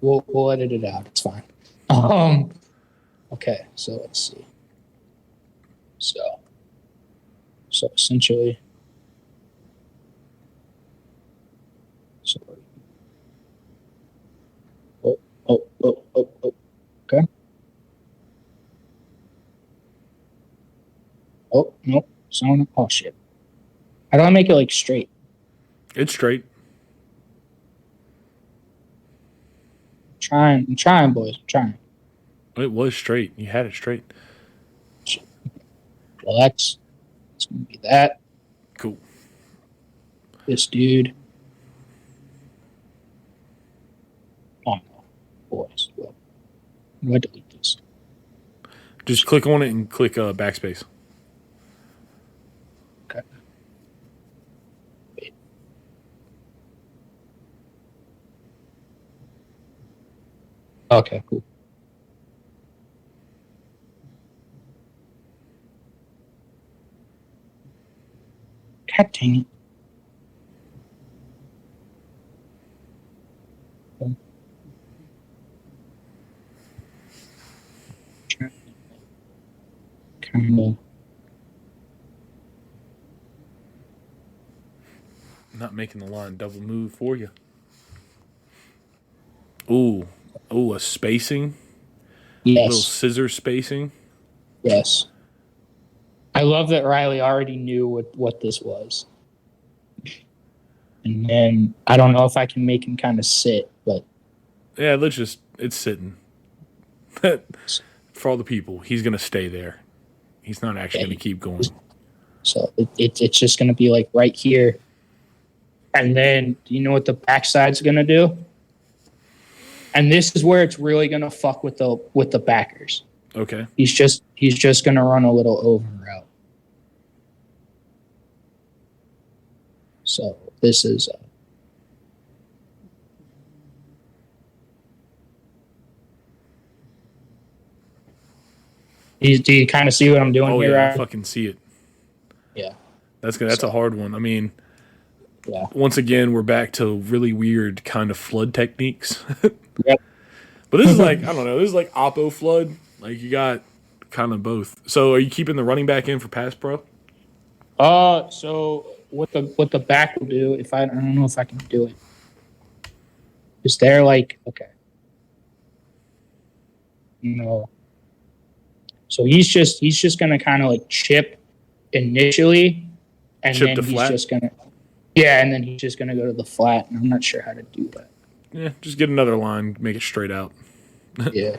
We'll edit it out. It's fine. Okay, so let's see. So essentially, okay. Oh nope, oh shit. How do I make it straight? It's straight. I'm trying, boys. I'm trying. It was straight. You had it straight. Relax. It's gonna be that. Cool. This dude. Oh no, boys. Well, I'm gonna delete this. Just click on it and click backspace. Okay. Wait. Okay, cool. God dang it. Kind of. Not making the line double move for you. Ooh, a spacing. Little Yes. scissor spacing. Yes. I love that Riley already knew what this was. And then I don't know if I can make him kind of sit, but Yeah, it's sitting. For all the people, he's going to stay there. He's not actually going to keep going. So it's just going to be like right here. And then do you know what the backside's going to do? And this is where it's really going to fuck with the backers. Okay. He's just going to run a little over route. So this is do you kind of see what I'm doing here? Yeah, Right? I fucking see it. Yeah. That's a hard one. I mean, yeah. Once again, we're back to really weird kind of flood techniques. Yep. But this is like, I don't know, this is like oppo flood. Like you got kind of both. So are you keeping the running back in for pass pro? So what the back will do, if I don't know if I can do it. Is there like, okay. No. So he's just gonna kind of like chip initially, and Chip then to he's flat? just gonna and then he's just gonna go to the flat, and I'm not sure how to do that. Yeah, just get another line, make it straight out. Yeah.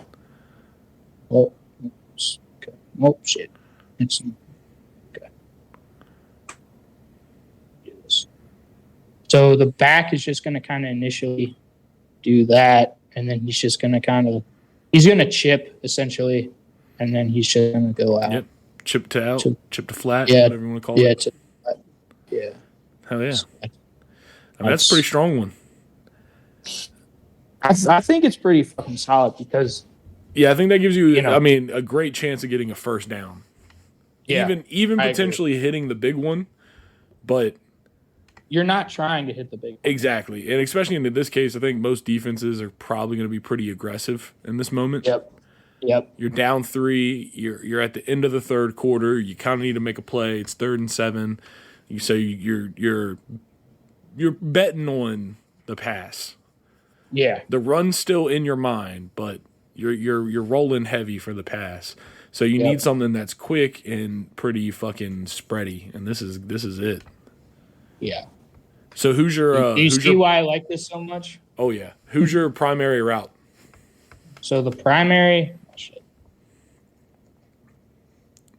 Oh, okay. Oh shit. It's okay. Do this. So the back is just gonna kind of initially do that, and then he's just gonna he's gonna chip essentially, and then he's just gonna go out. Yep. Chip to out, chip to flat, Yeah, whatever you want to call it. Yeah. Hell yeah. I mean, that's a pretty strong one. I think it's pretty fucking solid because Yeah, I think that gives you, You know. I mean, a great chance of getting a first down. Even I potentially hitting the big one, but you're not trying to hit the big one. exactly. And especially in this case, I think most defenses are probably going to be pretty aggressive in this moment. Yep. You're down 3. You're at the end of the third quarter. You kind of need to make a play. It's 3rd and 7. You're betting on the pass. Yeah. The run's still in your mind, but you're rolling heavy for the pass. So you need something that's quick and pretty fucking spready, and this is it. Yeah. So who's your? Do you see why I like this so much? Oh yeah, who's your primary route? So the primary. Oh, shit.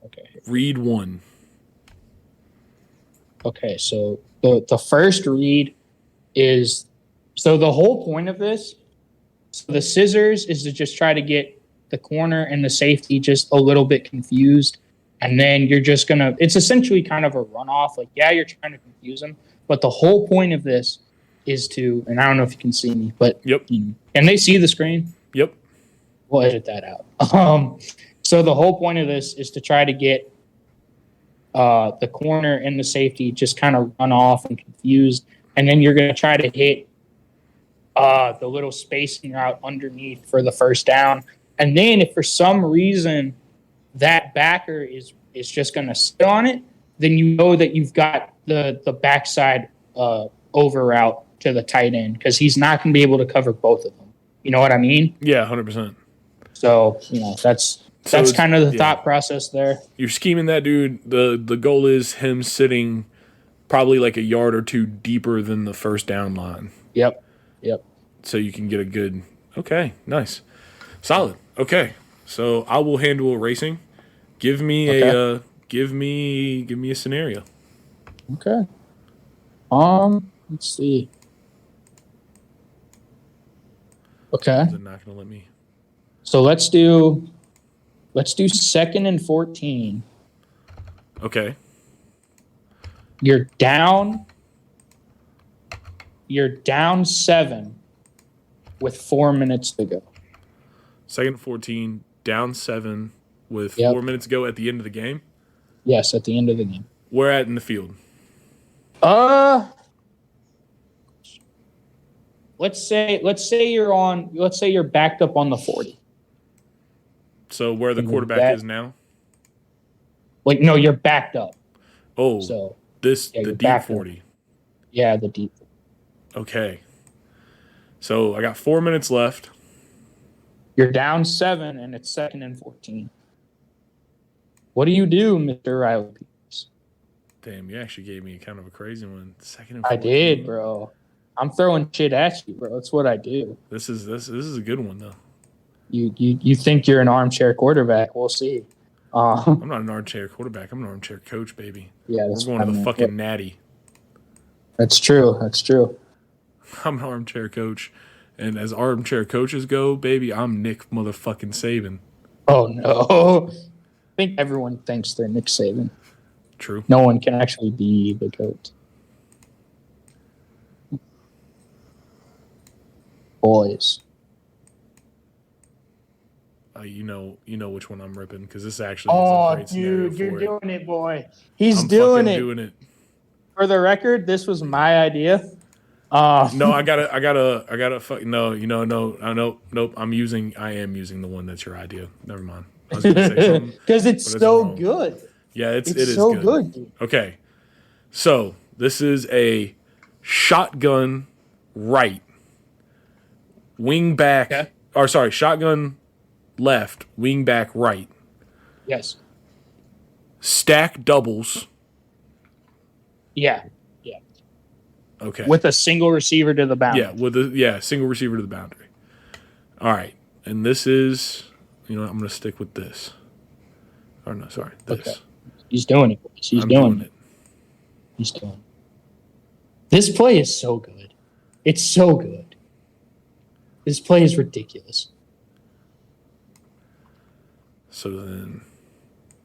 Okay. Read 1. Okay. So the first read is so the whole point of this. So the scissors is to just try to get the corner and the safety just a little bit confused, and then you're just gonna. It's essentially kind of a runoff. Like you're trying to confuse them, but the whole point of this is to. And I don't know if you can see me, but Yep. Can they see the screen? Yep. We'll edit that out. So the whole point of this is to try to get the corner and the safety just kind of run off and confused, and then you're going to try to hit the little spacing route underneath for the first down. And then if for some reason that backer is just going to sit on it, then you know that you've got the backside over route to the tight end because he's not going to be able to cover both of them. You know what I mean? Yeah, 100%. So, that's kind of the thought process there. You're scheming that dude. The goal is him sitting probably like a yard or 2 deeper than the first down line. Yep. So you can get a good. Okay, nice, solid. Okay, so I will handle racing. Give me a scenario. Okay. Let's see. Okay. They're not gonna let me. So let's do 2nd and 14. Okay. You're down 7 with 4 minutes to go. Second and 14, down 7 with Yep. 4 minutes to go at the end of the game. Yes, at the end of the game. Where at in the field? Let's say you're backed up on the 40. So where the quarterback is now? Like, no, you're backed up. Oh, So the you're deep backed up. 40. Yeah, the deep. Okay. So I got 4 minutes left. You're down 7, and it's 2nd and 14. What do you do, Mr. Riley Peters? Damn, you actually gave me kind of a crazy one. 2nd and 14. I did, bro. I'm throwing shit at you, bro. That's what I do. This is a good one though. You think you're an armchair quarterback? We'll see. I'm not an armchair quarterback. I'm an armchair coach, baby. Yeah, we're going to the fucking natty. That's true. I'm an armchair coach, and as armchair coaches go, baby, I'm Nick motherfucking Saban. Oh no! I think everyone thinks they're Nick Saban. True. No one can actually be the coach. Boys. You know which one I'm ripping because this actually is a great scenario dude, you're for doing it, boy. I'm doing doing it. For the record, this was my idea. No, I gotta fuck. No, nope. I am using the one that's your idea. Never mind. I was gonna say something because it's so good. Yeah, it It's is so good. good, dude. Okay, so this is a shotgun right, wing back. Okay. Or sorry, shotgun left, wing back right. Yes. Stack doubles. Yeah. Okay. With a single receiver to the boundary. Yeah, single receiver to the boundary. All right, and this is, I'm going to stick with this. Or no, sorry, this. Okay. He's doing it. He's doing it. He's doing it. This play is so good. It's so good. This play is ridiculous. So then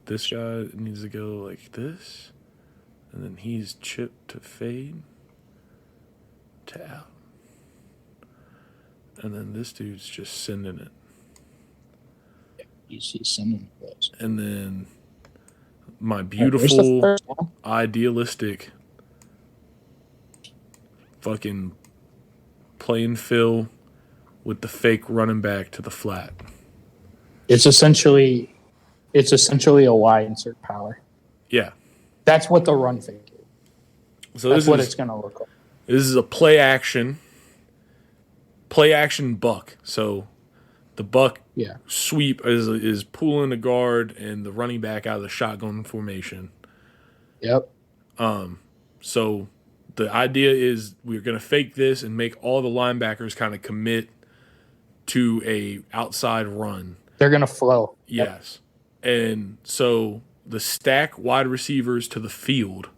this guy needs to go like this, and then he's chipped to fade to out. And then this dude's just sending it. He's sending the plays. And then my Where's the beautiful, first one? idealistic fucking play and fill with the fake running back to the flat. It's essentially a Y insert power. Yeah. That's what the run fake is. So That's what it's going to look like. This is a play action buck. So the buck sweep is pulling the guard and the running back out of the shotgun formation. Yep. So the idea is we're going to fake this and make all the linebackers kind of commit to a outside run. They're going to flow. Yes. And so the stack wide receivers to the field.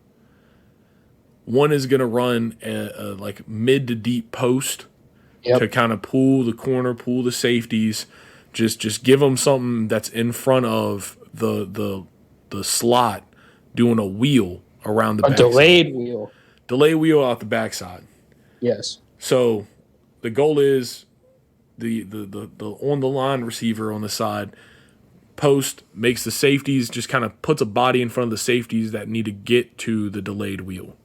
One is going to run a like mid to deep post to kind of pull the corner, pull the safeties, just give them something that's in front of the slot, doing a wheel around the backside. Delayed wheel out the backside. Yes. So the goal is the on the line receiver on the side post makes the safeties, just kind of puts a body in front of the safeties that need to get to the delayed wheel.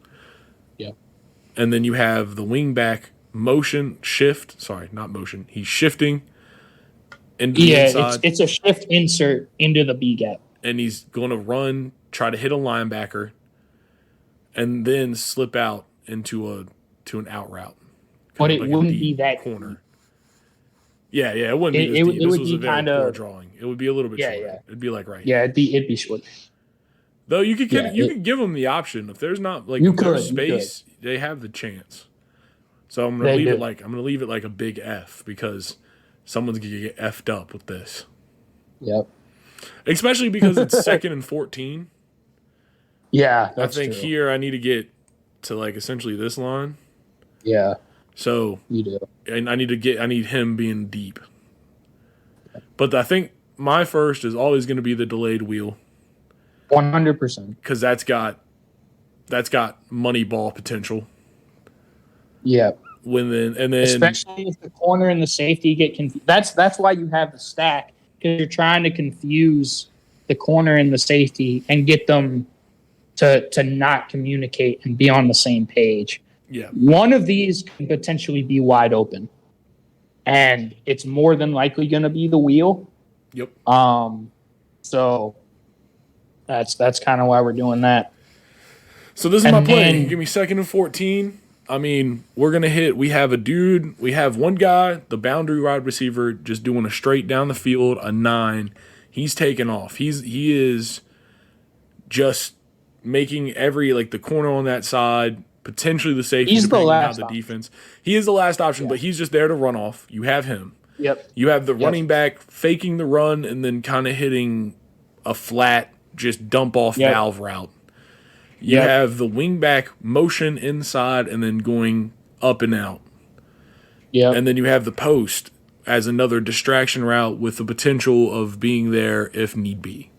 And then you have the wing back he's shifting into the inside. It's a shift insert into the B gap. And he's going to run, try to hit a linebacker, and then slip out into an out route. But it wouldn't be that corner. Yeah, it wouldn't be this deep. This was a very poor drawing. It would be a little bit shorter. Yeah. It'd be like right here. Yeah, it'd be short. Though you could give them the option if there's not there's space, they have the chance. So I'm gonna leave it like a big F because someone's gonna get effed up with this. Yep. Especially because it's 2nd and 14. Yeah, I think here I need to get to like essentially this line. Yeah. So you do. And I need him being deep. But I think my first is always going to be the delayed wheel. 100%. Because that's got money ball potential. Yeah. then especially if the corner and the safety get confused. That's why you have the stack, because you're trying to confuse the corner and the safety and get them to not communicate and be on the same page. Yeah. One of these can potentially be wide open, and it's more than likely going to be the wheel. Yep. So that's kind of why we're doing that. So this is my play. Give me 2nd and 14. I mean, we're going to hit. We have one guy, the boundary wide receiver, just doing a straight down the field, a 9. He's taking off. He is just making the corner on that side, potentially the safety. He's the last the defense. He is the last option, but he's just there to run off. You have him. Yep. You have the running back faking the run and then kind of hitting a flat, just dump off valve route. You have the wingback motion inside and then going up and out. Yeah. And then you have the post as another distraction route with the potential of being there if need be.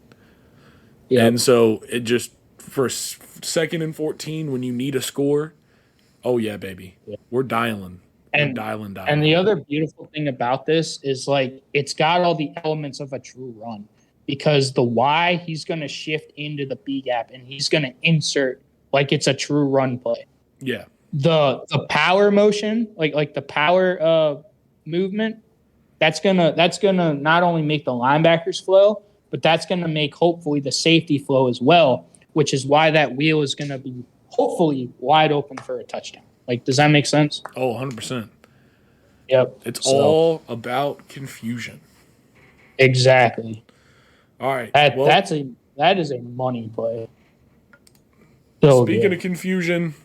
Yeah. And so it just, for 2nd and 14, when you need a score, oh yeah, baby. Yeah. We're dialing. We're dialing. And the other beautiful thing about this is it's got all the elements of a true run. Because the Y, he's going to shift into the B gap and he's going to insert like it's a true run play. Yeah. The power motion, like the power movement, that's gonna not only make the linebackers flow, but that's gonna make hopefully the safety flow as well, which is why that wheel is gonna be hopefully wide open for a touchdown. Does that make sense? Oh, 100%. Yep. It's all about confusion. Exactly. All right. That is a money play. Speaking of confusion,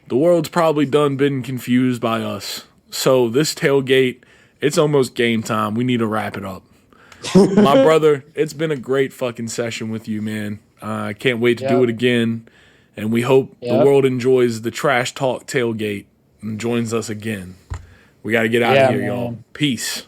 the world's probably been confused by us. So this tailgate, it's almost game time. We need to wrap it up. My brother, it's been a great fucking session with you, man. I can't wait to do it again. And we hope the world enjoys the Trash Talk Tailgate and joins us again. We got to get out of here, y'all. Peace.